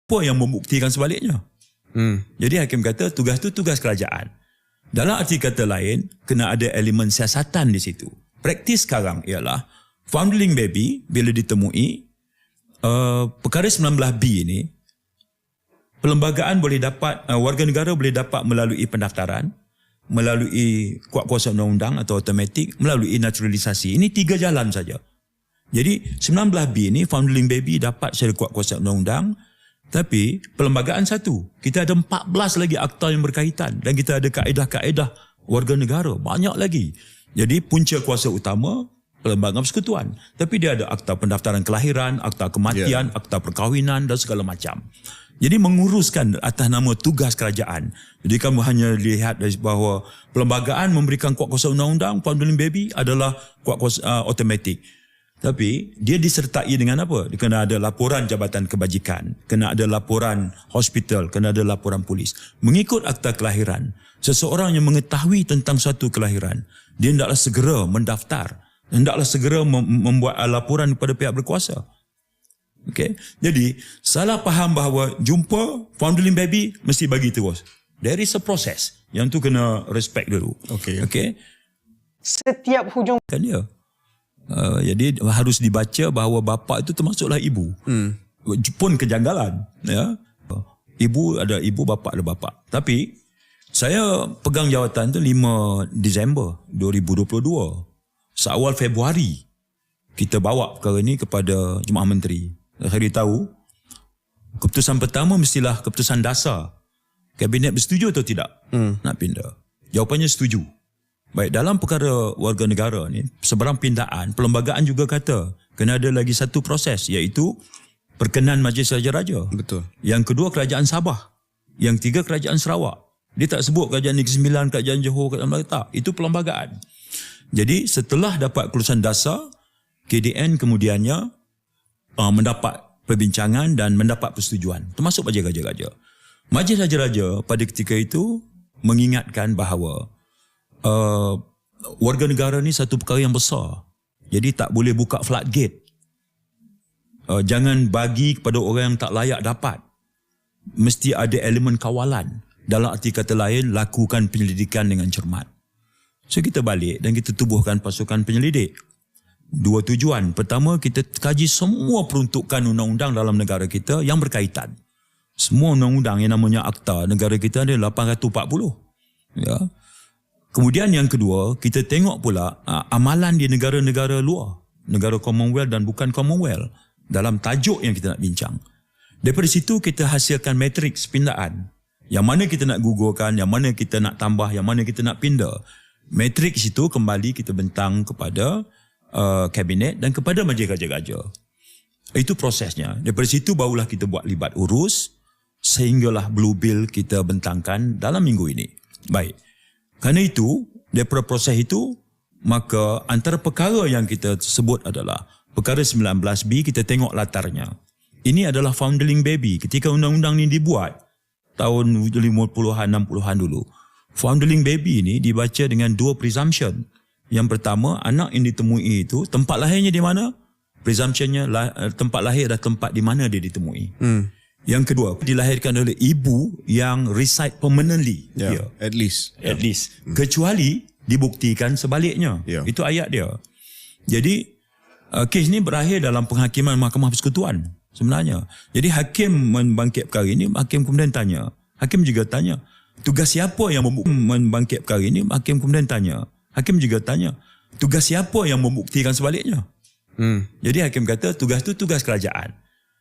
Apa yang membuktikan sebaliknya? Jadi hakim kata tugas tu tugas kerajaan. Dalam arti kata lain, kena ada elemen siasatan di situ. Praktis sekarang ialah foundling baby bila ditemui, perkara 19B ini, perlembagaan boleh dapat, warga negara boleh dapat melalui pendaftaran, melalui kuat kuasa undang-undang atau automatik, melalui naturalisasi. Ini 3 jalan saja. Jadi 19B ini foundling baby dapat secara kuat kuasa undang-undang, tapi perlembagaan satu. Kita ada 14 lagi akta yang berkaitan dan kita ada kaedah-kaedah warga negara, banyak lagi. Jadi punca kuasa utama perlembagaan persekutuan, tapi dia ada akta pendaftaran kelahiran, akta kematian, akta perkahwinan dan segala macam. Jadi menguruskan atas nama tugas kerajaan. Jadi kamu hanya lihat dari bahawa perlembagaan memberikan kuat kuasa undang-undang, founding baby adalah kuat kuasa automatik. Tapi dia disertai dengan apa? Dia kena ada laporan Jabatan Kebajikan, kena ada laporan hospital, kena ada laporan polis. Mengikut akta kelahiran, seseorang yang mengetahui tentang suatu kelahiran, dia hendaklah segera mendaftar, hendaklah segera membuat laporan kepada pihak berkuasa. Okay? Jadi, salah faham bahawa jumpa founding baby mesti bagi terus. There is a process. Yang tu kena respect dulu. Okay? Setiap hujung Kan dia. Jadi harus dibaca bahawa bapa itu termasuklah ibu. Pun kejanggalan. Ya. Ibu ada ibu, bapa ada bapa. Tapi, saya pegang jawatan tu 5 Disember 2022. Seawal Februari, kita bawa perkara ni kepada Jemaah Menteri. Saya beritahu, keputusan pertama mestilah keputusan dasar. Kabinet bersetuju atau tidak nak pindah? Jawapannya setuju. Baik, dalam perkara warga negara ni, sebarang pindaan, perlembagaan juga kata kena ada lagi satu proses, iaitu perkenan Majlis Raja-Raja. Betul. Yang kedua, Kerajaan Sabah. Yang tiga, Kerajaan Sarawak. Dia tak sebut Kerajaan Negeri Sembilan, Kerajaan Johor, Kerajaan Melaka. Tak, itu perlembagaan. Jadi setelah dapat kelulusan dasar, KDN kemudiannya mendapat perbincangan dan mendapat persetujuan, termasuk Majlis Raja-Raja. Majlis Raja-Raja pada ketika itu mengingatkan bahawa warga negara ni satu perkara yang besar. Jadi tak boleh buka floodgate. Jangan bagi kepada orang yang tak layak dapat. Mesti ada elemen kawalan. Dalam arti kata lain, lakukan penyelidikan dengan cermat. So kita balik dan kita tubuhkan pasukan penyelidik. 2 tujuan. Pertama, kita kaji semua peruntukan undang-undang dalam negara kita yang berkaitan. Semua undang-undang yang namanya akta negara kita ada 840. Ya. Kemudian yang kedua, kita tengok pula amalan di negara-negara luar. Negara Commonwealth dan bukan Commonwealth. Dalam tajuk yang kita nak bincang. Daripada situ kita hasilkan matriks pindaan. Yang mana kita nak gugurkan, yang mana kita nak tambah, yang mana kita nak pindah. Matriks itu kembali kita bentang kepada kabinet dan kepada Majlis Raja-Raja. Itu prosesnya. Daripada situ barulah kita buat libat urus sehinggalah blue bill kita bentangkan dalam minggu ini. Baik. Kerana itu, daripada proses itu, maka antara perkara yang kita sebut adalah perkara 19B, kita tengok latarnya. Ini adalah founding baby. Ketika undang-undang ini dibuat, tahun 50-an, 60-an dulu, founding baby ini dibaca dengan 2 presumption. Yang pertama, anak yang ditemui itu, tempat lahirnya di mana? Presumptionnya, tempat lahir adalah tempat di mana dia ditemui. Yang kedua, dilahirkan oleh ibu yang reside permanently. Yeah, at least. At least. Kecuali dibuktikan sebaliknya. Yeah. Itu ayat dia. Jadi, kes ni berakhir dalam penghakiman Mahkamah Persekutuan sebenarnya. Jadi, hakim membangkit perkara ini, hakim kemudian tanya. Hakim juga tanya, tugas siapa yang membangkit perkara ini? Hakim kemudian tanya. Hakim juga tanya, tugas siapa yang membuktikan sebaliknya? Jadi hakim kata, tugas tu tugas kerajaan.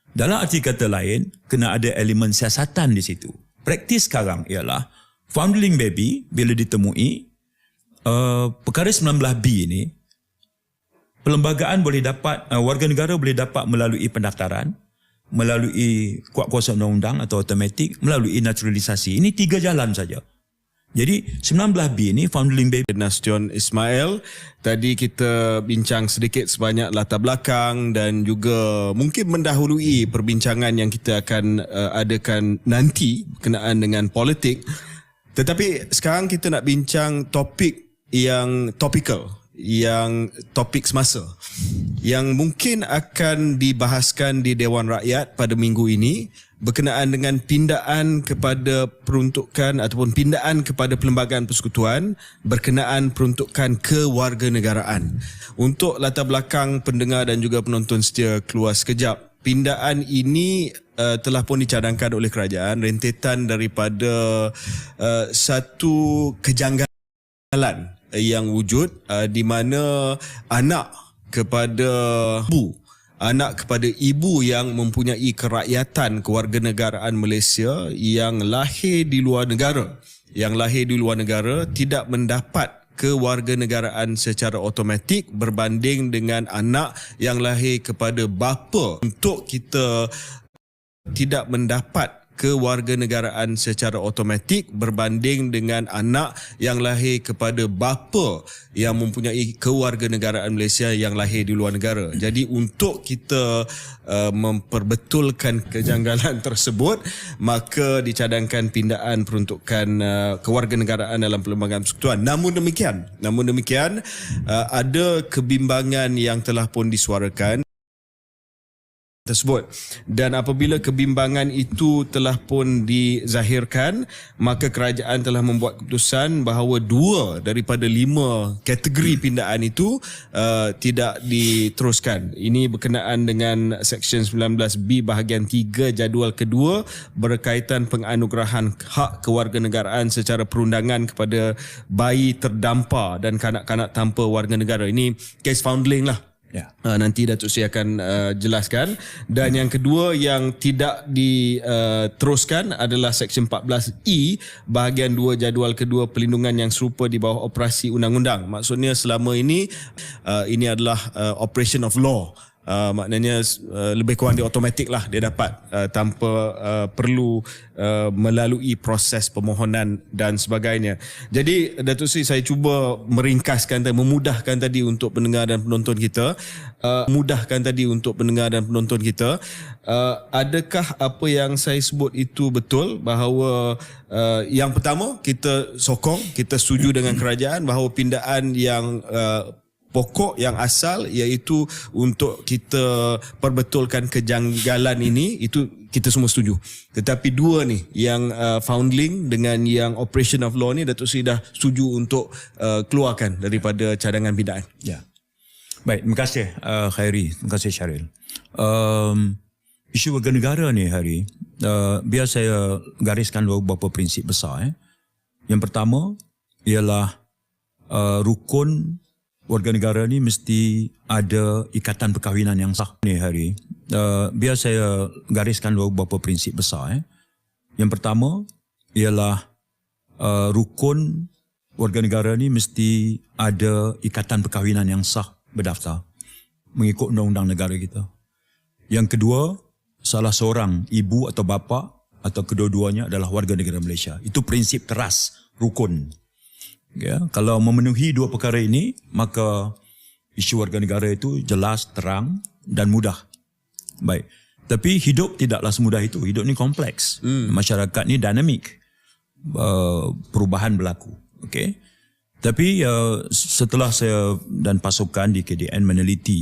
Dalam arti kata lain, kena ada elemen siasatan di situ. Praktis sekarang ialah, founding baby bila ditemui, perkara 19B ini, perlembagaan boleh dapat, warga negara boleh dapat melalui pendaftaran, melalui kuat kuasa undang-undang atau automatik, melalui naturalisasi. Ini 3 jalan saja. Jadi 19B ini founding baby. Nasution Ismail, tadi kita bincang sedikit sebanyak latar belakang dan juga mungkin mendahului perbincangan yang kita akan adakan nanti berkenaan dengan politik. Tetapi sekarang kita nak bincang topik yang topikal, yang topik semasa, yang mungkin akan dibahaskan di Dewan Rakyat pada minggu ini berkenaan dengan pindaan kepada peruntukan ataupun pindaan kepada Perlembagaan Persekutuan berkenaan peruntukan kewarganegaraan. Untuk latar belakang pendengar dan juga penonton setia keluar sekejap, pindaan ini telah pun dicadangkan oleh kerajaan, rentetan daripada satu kejanggalan yang wujud di mana anak kepada ibu yang mempunyai kerakyatan kewarganegaraan Malaysia yang lahir di luar negara, tidak mendapat kewarganegaraan secara automatik berbanding dengan anak yang lahir kepada bapa. Untuk kita tidak mendapat kewarganegaraan secara automatik berbanding dengan anak yang lahir kepada bapa yang mempunyai kewarganegaraan Malaysia yang lahir di luar negara. Jadi untuk kita memperbetulkan kejanggalan tersebut, maka dicadangkan pindaan peruntukan kewarganegaraan dalam Perlembagaan Persekutuan. Namun demikian ada kebimbangan yang telah pun disuarakan tersebut, dan apabila kebimbangan itu telah pun dizahirkan, maka kerajaan telah membuat keputusan bahawa 2 daripada 5 kategori pindaan itu tidak diteruskan. Ini berkenaan dengan Seksyen 19B bahagian 3 jadual kedua berkaitan penganugerahan hak kewarganegaraan secara perundangan kepada bayi terdampar dan kanak-kanak tanpa warga negara. Ini case foundling lah. Ya. Nanti Datuk Seri akan jelaskan. Dan yang kedua yang tidak diteruskan adalah Seksyen 14E bahagian 2 jadual kedua perlindungan yang serupa di bawah operasi undang-undang. Maksudnya selama ini adalah operation of law. Maknanya lebih kurang dia automatik lah, dia dapat tanpa perlu melalui proses permohonan dan sebagainya. Jadi Datuk Seri, saya cuba meringkaskan, memudahkan tadi untuk pendengar dan penonton kita. Adakah apa yang saya sebut itu betul, bahawa yang pertama kita sokong, kita setuju dengan kerajaan bahawa pindaan yang pokok yang asal iaitu untuk kita perbetulkan kejanggalan ini, itu kita semua setuju. Tetapi 2 ni yang foundling dengan yang operation of law ni, Datuk Seri dah setuju untuk keluarkan daripada cadangan pindaan. Ya. Baik, terima kasih Khairi, terima kasih Syaril. Isu warga negara ni hari, biar saya gariskan beberapa prinsip besar. Yang pertama ialah rukun warga negara ni mesti ada ikatan perkahwinan yang sah ni hari. Biar saya gariskan beberapa prinsip besar. Yang pertama ialah rukun warga negara ni mesti ada ikatan perkahwinan yang sah berdaftar mengikut undang-undang negara kita. Yang kedua, salah seorang ibu atau bapa atau kedua-duanya adalah warga negara Malaysia. Itu prinsip teras rukun. Ya, kalau memenuhi 2 perkara ini, maka isu warga negara itu jelas, terang dan mudah. Baik. Tapi hidup tidaklah semudah itu. Hidup ni kompleks. Masyarakat ni dinamik. Perubahan berlaku. Okey. Tapi setelah saya dan pasukan di KDN meneliti